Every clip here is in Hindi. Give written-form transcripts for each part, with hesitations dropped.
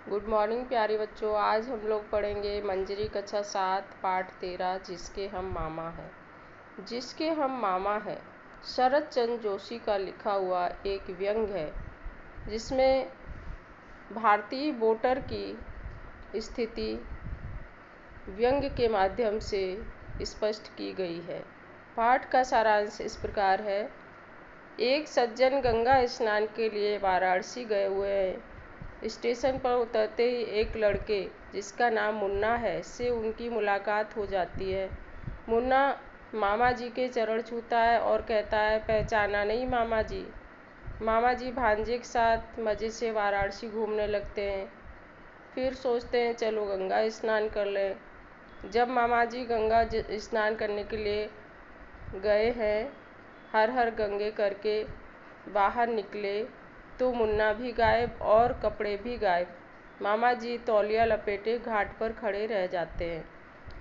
गुड मॉर्निंग प्यारे बच्चों। आज हम लोग पढ़ेंगे मंजरी कक्षा 7 पाठ 13 जिसके हम मामा हैं। जिसके हम मामा हैं शरत चंद्र जोशी का लिखा हुआ एक व्यंग है जिसमें भारतीय वोटर की स्थिति व्यंग के माध्यम से स्पष्ट की गई है। पाठ का सारांश इस प्रकार है। एक सज्जन गंगा स्नान के लिए वाराणसी गए हुए हैं। स्टेशन पर उतरते ही एक लड़के जिसका नाम मुन्ना है से उनकी मुलाकात हो जाती है। मुन्ना मामा जी के चरण छूता है और कहता है, पहचाना नहीं मामा जी। मामा जी भांजे के साथ मज़े से वाराणसी घूमने लगते हैं। फिर सोचते हैं चलो गंगा स्नान कर लें। जब मामा जी गंगा स्नान करने के लिए गए हैं, हर हर गंगे करके बाहर निकले तो मुन्ना भी गायब और कपड़े भी गायब। मामा जी तौलिया लपेटे घाट पर खड़े रह जाते हैं।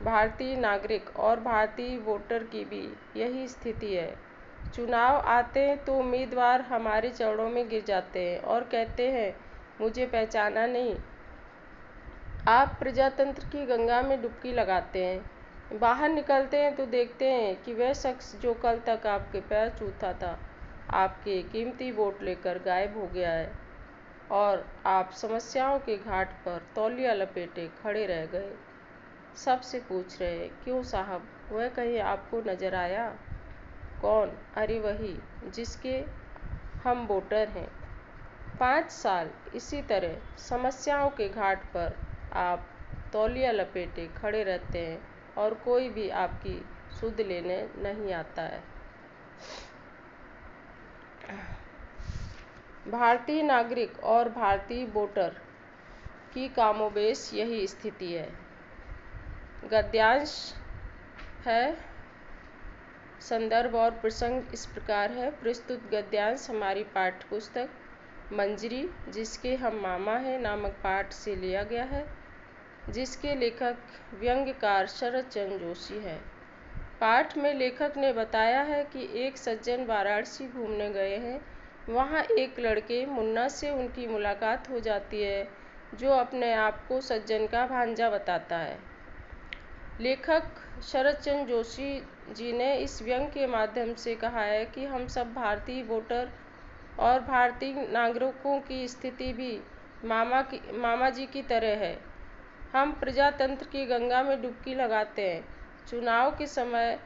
भारतीय नागरिक और भारतीय वोटर की भी यही स्थिति है। चुनाव आते हैं तो उम्मीदवार हमारे चरणों में गिर जाते हैं और कहते हैं, मुझे पहचाना नहीं। आप प्रजातंत्र की गंगा में डुबकी लगाते हैं। बाहर निकलते हैं तो देखते हैं कि वह शख्स जो कल तक आपके पैर छूता था, आपके कीमती वोट लेकर गायब हो गया है और आप समस्याओं के घाट पर तौलिया लपेटे खड़े रह गए। सबसे पूछ रहे, क्यों साहब, वह कहीं आपको नजर आया? कौन? अरे वही जिसके हम वोटर हैं। 5 साल इसी तरह समस्याओं के घाट पर आप तौलिया लपेटे खड़े रहते हैं और कोई भी आपकी सुध लेने नहीं आता है। भारतीय नागरिक और भारतीय वोटर की कामोबेश यही स्थिति है। गद्यांश है। संदर्भ और प्रसंग इस प्रकार है। प्रस्तुत गद्यांश हमारी पाठ्यपुस्तक मंजरी जिसके हम मामा हैं नामक पाठ से लिया गया है, जिसके लेखक व्यंग्यकार शरत चंद्र जोशी हैं। पाठ में लेखक ने बताया है कि एक सज्जन वाराणसी घूमने गए हैं। वहाँ एक लड़के मुन्ना से उनकी मुलाकात हो जाती है, जो अपने आप को सज्जन का भांजा बताता है। लेखक शरत चंद्र जोशी जी ने इस व्यंग के माध्यम से कहा है कि हम सब भारतीय वोटर और भारतीय नागरिकों की स्थिति भी मामा जी की तरह है। हम प्रजातंत्र की गंगा में डुबकी लगाते हैं। चुनाव के समय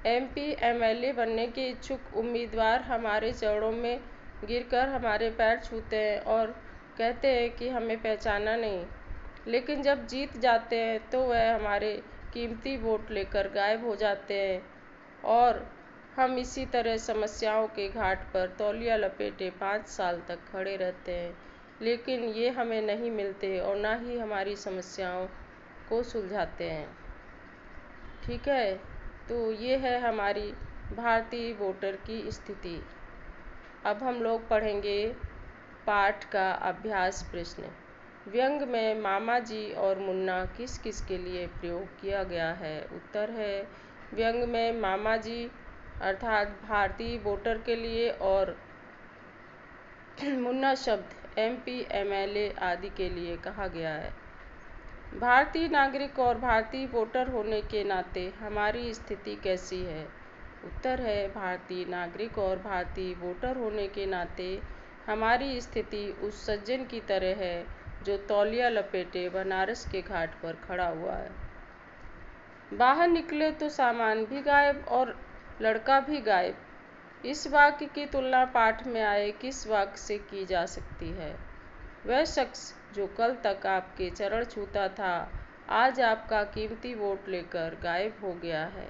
MP MLA बनने के इच्छुक उम्मीदवार हमारे चरणों में गिरकर हमारे पैर छूते हैं और कहते हैं कि हमें पहचाना नहीं। लेकिन जब जीत जाते हैं तो वह हमारे कीमती वोट लेकर गायब हो जाते हैं और हम इसी तरह समस्याओं के घाट पर तौलिया लपेटे 5 साल तक खड़े रहते हैं, लेकिन ये हमें नहीं मिलते और ना ही हमारी समस्याओं को सुलझाते हैं। ठीक है, तो ये है हमारी भारतीय वोटर की स्थिति। अब हम लोग पढ़ेंगे पाठ का अभ्यास प्रश्न। व्यंग में मामा जी और मुन्ना किस किस के लिए प्रयोग किया गया है? उत्तर है, व्यंग में मामा जी अर्थात भारतीय वोटर के लिए और मुन्ना शब्द MP MLA आदि के लिए कहा गया है। भारतीय नागरिक और भारतीय वोटर होने के नाते हमारी स्थिति कैसी है? उत्तर है, भारतीय नागरिक और भारतीय वोटर होने के नाते हमारी स्थिति उस सज्जन की तरह है जो तौलिया लपेटे बनारस के घाट पर खड़ा हुआ है। बाहर निकले तो सामान भी गायब और लड़का भी गायब। इस वाक्य की तुलना पाठ में आए किस वाक्य से की जा सकती है? वह शख्स जो कल तक आपके चरण छूता था, आज आपका कीमती वोट लेकर गायब हो गया है।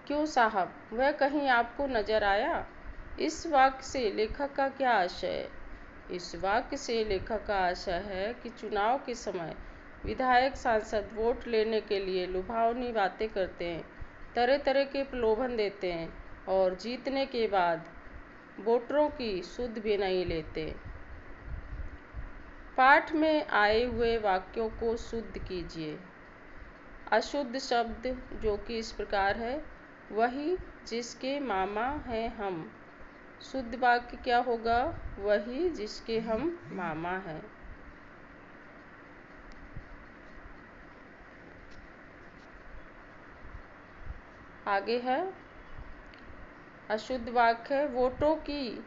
क्यों साहब, वह कहीं आपको नजर आया? इस वाक्य से लेखक का क्या आशय है? इस वाक्य से लेखक का आशय है कि चुनाव के समय विधायक सांसद वोट लेने के लिए लुभावनी बातें करते हैं, तरह तरह के प्रलोभन देते हैं और जीतने के बाद वोटरों की सुध भी नहीं लेते। पाठ में आए हुए वाक्यों को शुद्ध कीजिए। अशुद्ध शब्द जो कि इस प्रकार है, वही जिसके मामा हैं हम। शुद्ध वाक्य क्या होगा? वही जिसके हम मामा हैं। आगे है अशुद्ध वाक्य है, वोटों की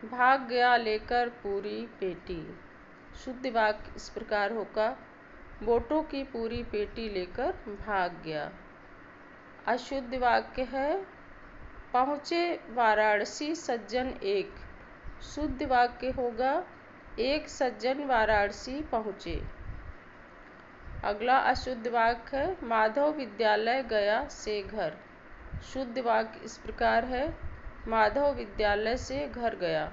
भाग गया लेकर पूरी पेटी। शुद्ध वाक्य इस प्रकार होगा, वोटों की पूरी पेटी लेकर भाग गया। अशुद्ध वाक्य है, पहुँचे वाराणसी सज्जन एक। शुद्ध वाक्य होगा, एक सज्जन वाराणसी पहुँचे। अगला अशुद्ध वाक्य है, माधव विद्यालय गया से घर। शुद्ध वाक्य इस प्रकार है, माधव विद्यालय से घर गया।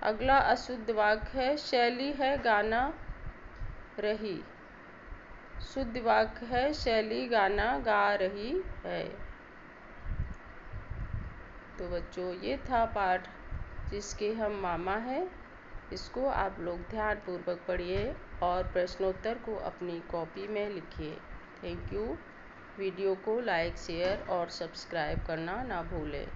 अगला अशुद्ध वाक्य है, शैली है गाना रही। शुद्ध वाक्य है, शैली गाना गा रही है। तो बच्चों, ये था पाठ जिसके हम मामा हैं। इसको आप लोग ध्यानपूर्वक पढ़िए और प्रश्नोत्तर को अपनी कॉपी में लिखिए। Thank you. वीडियो को लाइक, शेयर और सब्सक्राइब करना ना भूलें।